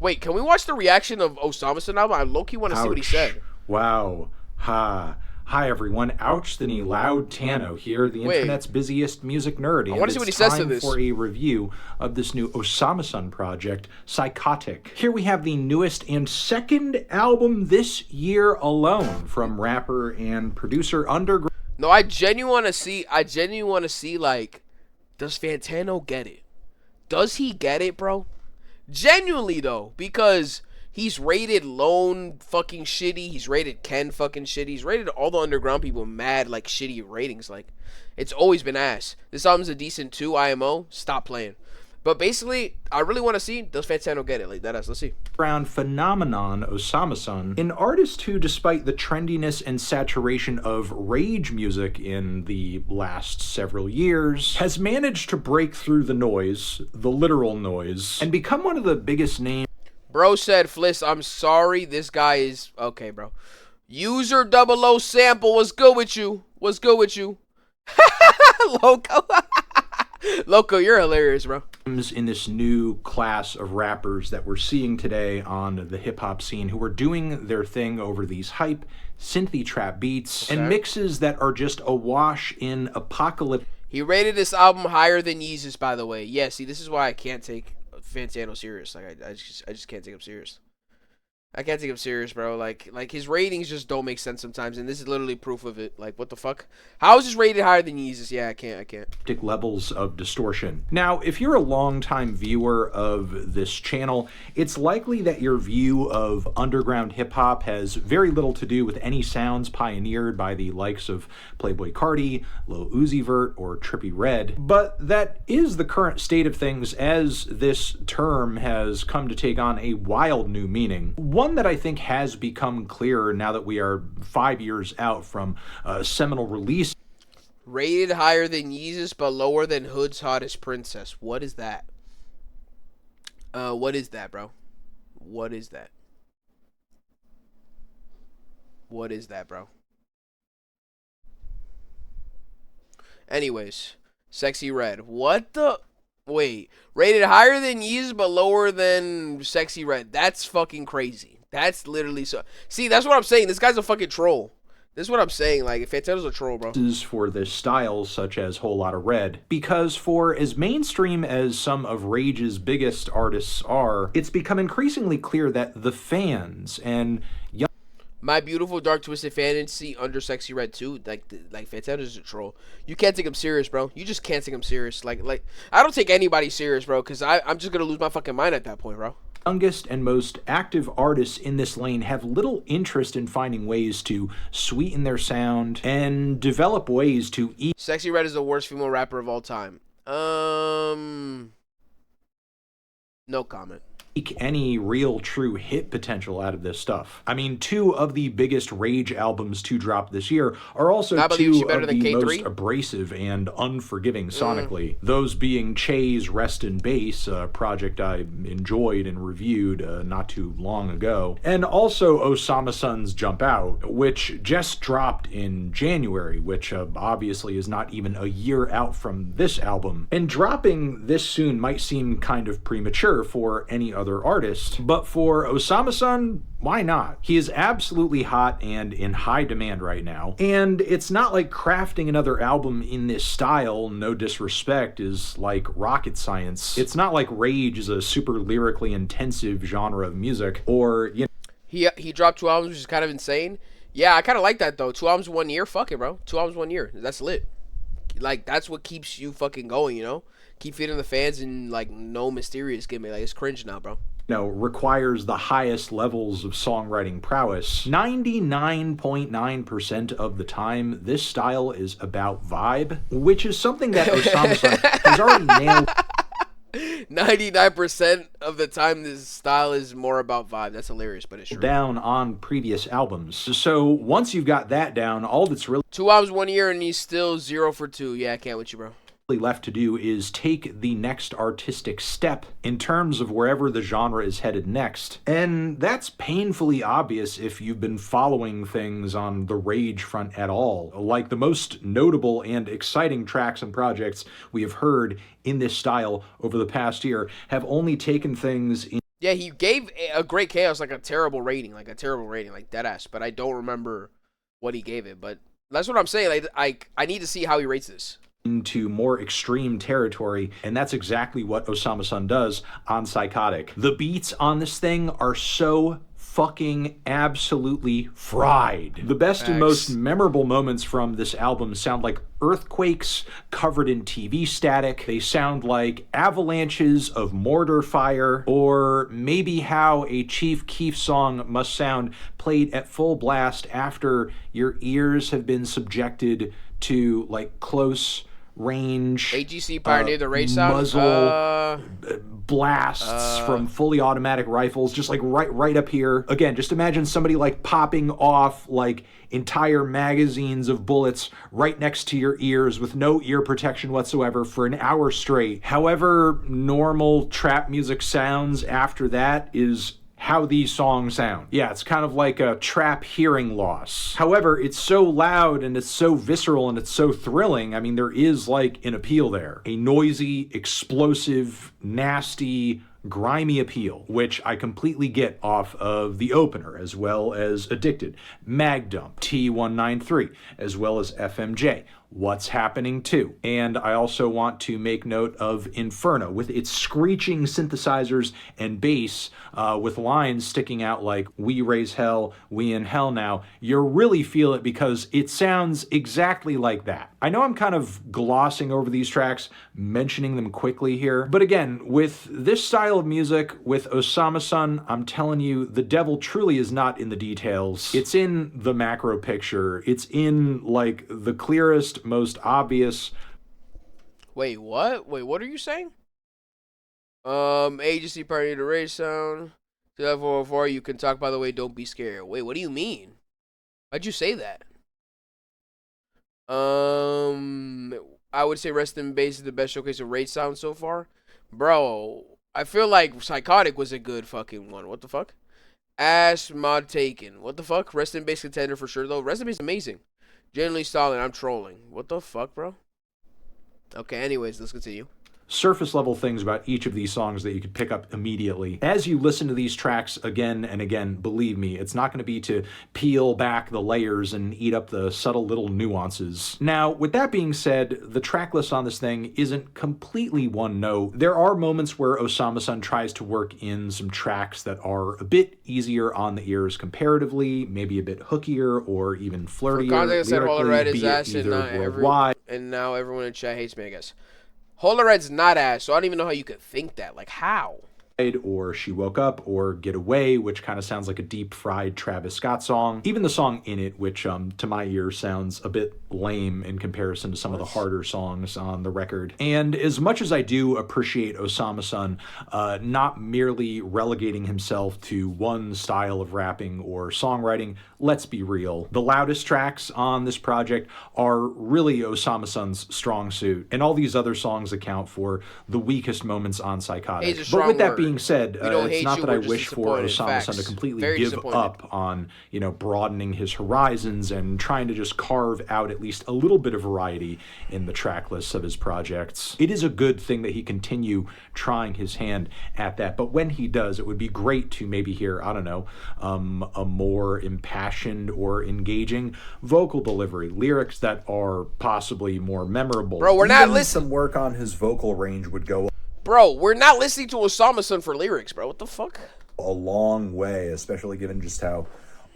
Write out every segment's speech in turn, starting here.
Wait, can we watch the reaction of Osama album? I low-key want to see what he said. Wow. Ha. Hi everyone, Ouch the Loud Tano here, the internet's busiest music nerd. I want to see what he says to this. For a review of this new Osama project, Psychotic. Here we have the newest and second album this year alone from rapper and producer Underground. No, I genuinely want to see, like, does Fantano get it? Does he get it, bro? Genuinely, though, because he's rated Lone fucking shitty. He's rated Ken fucking shitty. He's rated all the underground people mad, like, shitty ratings. Like, it's always been ass. This album's a decent 2 IMO. Stop playing. But basically, I really want to see, does Fantano get it? Like, that ass. Let's see. Phenomenon Osama-san, an artist who, despite the trendiness and saturation of rage music in the last several years, has managed to break through the noise, the literal noise, and become one of the biggest names. Bro said, Fliss, I'm sorry, this guy is... Okay, bro. User 00 sample, what's good with you? What's good with you? Loco. Loco, you're hilarious, bro. In this new class of rappers that we're seeing today on the hip-hop scene who are doing their thing over these hype, synthy trap beats, and mixes that are just awash in apocalypse. He rated this album higher than Yeezus, by the way. Yeah, see, this is why I can't take Fantano serious. Like, I just can't take him serious. I can't take him serious, bro. Like his ratings just don't make sense sometimes, and this is literally proof of it. Like, what the fuck? How is this rated higher than Yeezus? Yeah, I can't. Levels of distortion. Now, if you're a longtime viewer of this channel, it's likely that your view of underground hip-hop has very little to do with any sounds pioneered by the likes of Playboi Carti, Lil Uzi Vert, or Trippie Redd. But that is the current state of things as this term has come to take on a wild new meaning. One that I think has become clearer now that we are 5 years out from a seminal release. Rated higher than Yeezus, but lower than Hood's Hottest Princess. What is that? What is that, bro? What is that? What is that, bro? Anyways, Sexy Red. What the... Wait. Rated higher than Yeezus, but lower than Sexy Red. That's fucking crazy. That's literally so... See, that's what I'm saying. This guy's a fucking troll. This is what I'm saying. Like, Fantano's a troll, bro. This is for this style, such as Whole Lotta Red. Because for as mainstream as some of Rage's biggest artists are, it's become increasingly clear that the fans and young... My Beautiful Dark Twisted Fantasy under Sexy Red too. Like Fantano's a troll. You can't take him serious, bro. You just can't take him serious. Like I don't take anybody serious, bro, because I'm just gonna lose my fucking mind at that point, bro. Youngest and most active artists in this lane have little interest in finding ways to sweeten their sound and develop ways to eat. Sexy Red is the worst female rapper of all time. No comment. Any real true hit potential out of this stuff. I mean, 2 of the biggest Rage albums to drop this year are also 2 of the most abrasive and unforgiving sonically. Those being Che's Rest in Bass, a project I enjoyed and reviewed not too long ago, and also Osama-san's Jump Out, which just dropped in January, which obviously is not even a year out from this album. And dropping this soon might seem kind of premature for any other artist, but for Osama-san, why not? He is absolutely hot and in high demand right now, and it's not like crafting another album in this style, no disrespect, is like rocket science. It's not like Rage is a super lyrically intensive genre of music, or, you know... He dropped 2 albums, which is kind of insane. Yeah, I kind of like that, though. 2 albums 1 year, fuck it, bro. 2 albums 1 year, that's lit. Like, that's what keeps you fucking going, you know? Keep feeding the fans and, like, no mysterious gimmick. Like, it's cringe now, bro. Requires the highest levels of songwriting prowess. 99.9% of the time, this style is about vibe, which is something that Osama-san has already nailed. 99% of the time, this style is more about vibe. That's hilarious, but it's true. Down on previous albums. So once you've got that down, all that's really... 2 albums 1 year, and he's still 0 for 2. Yeah, I can't with you, bro. Left to do is take the next artistic step in terms of wherever the genre is headed next. And that's painfully obvious if you've been following things on the Rage front at all. Like, the most notable and exciting tracks and projects we have heard in this style over the past year have only taken things in... Yeah, he gave a Great Chaos like a terrible rating, like deadass. But I don't remember what he gave it. But that's what I'm saying. Like, I need to see how he rates this. Into more extreme territory, and that's exactly what Osama-san does on Psychotic. The beats on this thing are so fucking absolutely fried. The best and most memorable moments from this album sound like earthquakes covered in TV static. They sound like avalanches of mortar fire, or maybe how a Chief Keef song must sound played at full blast after your ears have been subjected to like close range AGC Pioneer the Rage sound muzzle blasts from fully automatic rifles, just like right up here. Again, just imagine somebody like popping off like entire magazines of bullets right next to your ears with no ear protection whatsoever for an hour straight. However normal trap music sounds after that is how these songs sound. Yeah, it's kind of like a trap hearing loss. However, it's so loud and it's so visceral and it's so thrilling. I mean, there is like an appeal there. A noisy, explosive, nasty, grimy appeal, which I completely get off of the opener, as well as Addicted, Mag Dump, T193, as well as FMJ. What's Happening Too. And I also want to make note of Inferno with its screeching synthesizers and bass with lines sticking out like, we raise hell, we in hell now. You really feel it because it sounds exactly like that. I know I'm kind of glossing over these tracks, mentioning them quickly here, but again, with this style of music, with Osama-san, I'm telling you, the devil truly is not in the details. It's in the macro picture. It's in like the clearest, most obvious. Wait, what? Wait, what are you saying? Agency Party to Rage sound. 404, you can talk, by the way, don't be scared. Wait, what do you mean? Why'd you say that? I would say Rest in Bass is the best showcase of Rage sound so far. Bro, I feel like Psychotic was a good fucking one. What the fuck? Ash Mod Taken. What the fuck? Rest in Bass contender for sure, though. Rest in Bass is amazing. Generally solid. I'm trolling. What the fuck, bro? Okay, anyways, let's continue. Surface level things about each of these songs that you could pick up immediately. As you listen to these tracks again and again, believe me, it's not going to be to peel back the layers and eat up the subtle little nuances. Now, with that being said, the track list on this thing isn't completely one note. There are moments where Osama-san tries to work in some tracks that are a bit easier on the ears comparatively, maybe a bit hookier or even flirtier. For context, I said Holy Red is ass and now everyone in chat hates me, I guess. Holy Red's not ass, so I don't even know how you could think that. Like, how? Or She Woke Up, or Get Away, which kind of sounds like a deep-fried Travis Scott song. Even the song In It, which to my ear sounds a bit lame in comparison to some of the harder songs on the record. And as much as I do appreciate Osama-san not merely relegating himself to one style of rapping or songwriting, let's be real. The loudest tracks on this project are really Osama-san's strong suit, and all these other songs account for the weakest moments on Psychotic. But with that being said, it's not that I wish for Osama-san to completely give up on, broadening his horizons and trying to just carve out at least a little bit of variety in the track lists of his projects. It is a good thing that he continue trying his hand at that, but when he does, it would be great to maybe hear, I don't know, a more impassioned or engaging vocal delivery, lyrics that are possibly more memorable. Bro, we're not listening. Some work on his vocal range would go Bro, we're not listening to Osama-san for lyrics, bro. What the fuck? a long way, especially given just how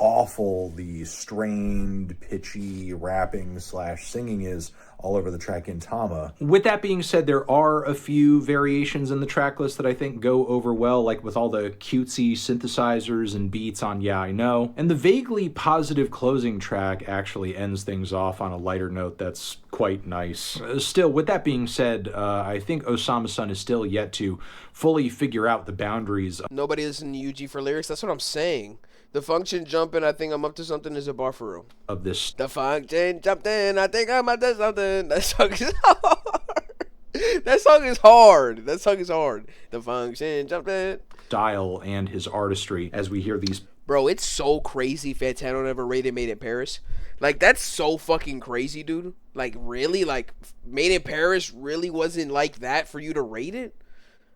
awful the strained, pitchy rapping / singing is all over the track in Tama. With that being said, there are a few variations in the track list that I think go over well, like with all the cutesy synthesizers and beats on Yeah, I Know. And the vaguely positive closing track actually ends things off on a lighter note that's quite nice. Still, with that being said, I think Osama-san is still yet to fully figure out the boundaries. Nobody listens to UG for lyrics? That's what I'm saying. The function jumping, I think I'm up to something is a bar for real. Of this. The function jumped in, I think I'm up to something. That song is hard. That song is hard. That song is hard. The function jumped in. Style and his artistry as we hear these. Bro, it's so crazy Fantano never rated Made in Paris. Like, that's so fucking crazy, dude. Like, really? Like, Made in Paris really wasn't like that for you to rate it?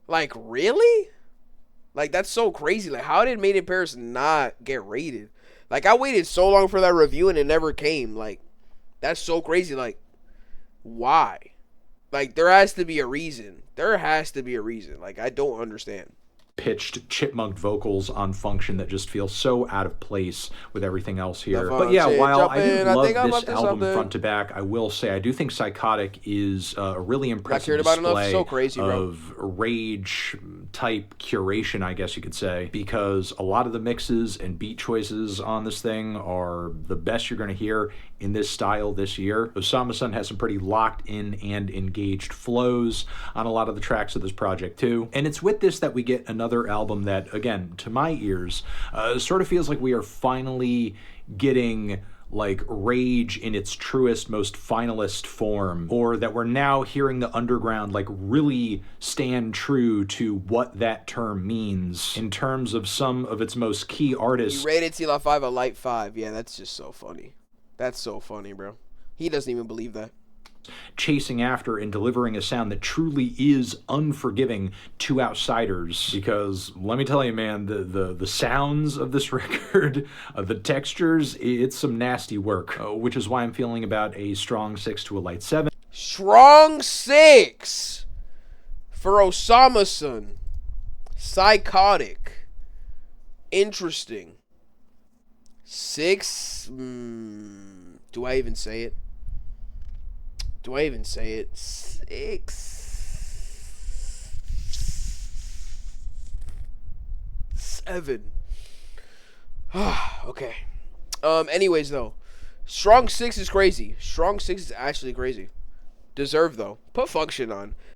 Like, really? Like, that's so crazy. Like, how did Made in Paris not get rated? Like, I waited so long for that review and it never came. Like, that's so crazy. Like, why? Like, there has to be a reason. There has to be a reason. Like, I don't understand. Pitched chipmunk vocals on Function that just feel so out of place with everything else here. But yeah, while I do love this album front to back, I will say I do think Psychotic is a really impressive display of rage type curation, I guess you could say, because a lot of the mixes and beat choices on this thing are the best you're going to hear in this style this year. Osama-san has some pretty locked in and engaged flows on a lot of the tracks of this project too. And it's with this that we get another album that, again, to my ears, sort of feels like we are finally getting like rage in its truest, most finalist form, or that we're now hearing the underground like really stand true to what that term means in terms of some of its most key artists. You rated Tila 5 a light 5. Yeah, that's just so funny. That's so funny, bro. He doesn't even believe that. Chasing after and delivering a sound that truly is unforgiving to outsiders. Because let me tell you, man, the sounds of this record, the textures, it's some nasty work. Which is why I'm feeling about a strong 6 to a light 7. Strong 6 for Osama-san. Psychotic. Interesting. 6. Do I even say it? 6. 7. Okay. Anyways, though, strong 6 is crazy. Strong 6 is actually crazy. Deserved though. Put Function on.